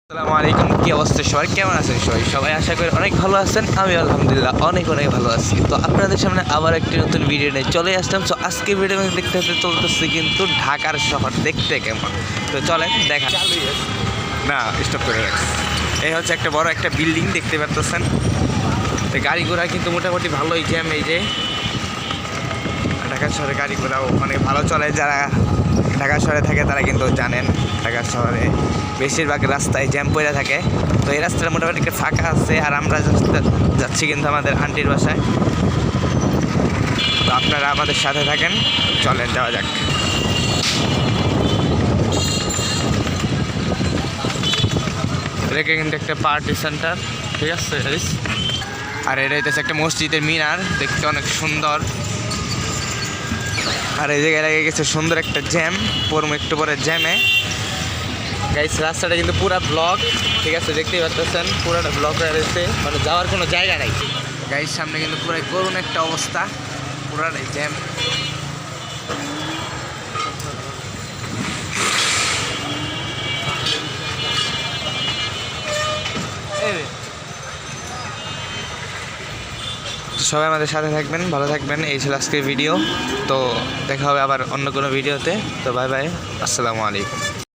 আসসালামু আলাইকুম। কি অবস্থা সবাই, কেমন আছেন সবাই আশা করি অনেক ভালো আছেন। আমি আলহামদুলিল্লাহ অনেক ভালো আছি। তো আপনাদের সামনে আবার একটি নতুন ভিডিও নিয়ে চলে আসলাম। তো আজকে ভিডিও দেখতে চলতেছে কিন্তু ঢাকার শহর দেখতে কেমন। তো চলেন দেখা। না, স্টপ করে রাখছি। এই হচ্ছে একটা বড় একটা বিল্ডিং দেখতে পাচ্ছেন। তো গাড়ি ঘোড়া কিন্তু মোটামুটি ভালোই জ্যাম। এই যে ঢাকা শহরে গাড়ি ঘোড়াও অনেক ভালো চলে। যারা ঢাকা শহরে থাকে তারা কিন্তু জানেন ঢাকা শহরে বেশিরভাগ রাস্তায় জ্যাম পড়ে থাকে। তো এই রাস্তাটা মোটামুটি একটা ফাঁকা আছে, আর আমরা যাচ্ছি কিন্তু আমাদের আন্টির বাসায়। তো আপনারা আমাদের সাথে থাকেন, চলেন যাওয়া যাক। এটা কিন্তু একটা পার্টি সেন্টার, ঠিক আছে। আর এটা হচ্ছে একটা মসজিদের মিনার, দেখতে অনেক সুন্দর। আর এই জায়গায় লেগে গেছে সুন্দর একটা জ্যাম, পরম একটু পরে জ্যামে গাইস। রাস্তাটা কিন্তু পুরা ব্লক, ঠিক আছে, দেখতেই পাচ্ছেন পুরাটা ব্লক হয়ে রয়েছে, মানে যাওয়ার কোনো জায়গা নাই গাইস। সামনে কিন্তু পুরাই করুণ একটা অবস্থা, পুরাটাই জ্যাম। সবাই আমাদের সাথে থাকবেন, ভালো থাকবেন। এই ছিল আজকের ভিডিও। তো দেখা হবে আবার অন্য কোনো ভিডিওতে। তো বাই বাই, আসসালামু আলাইকুম।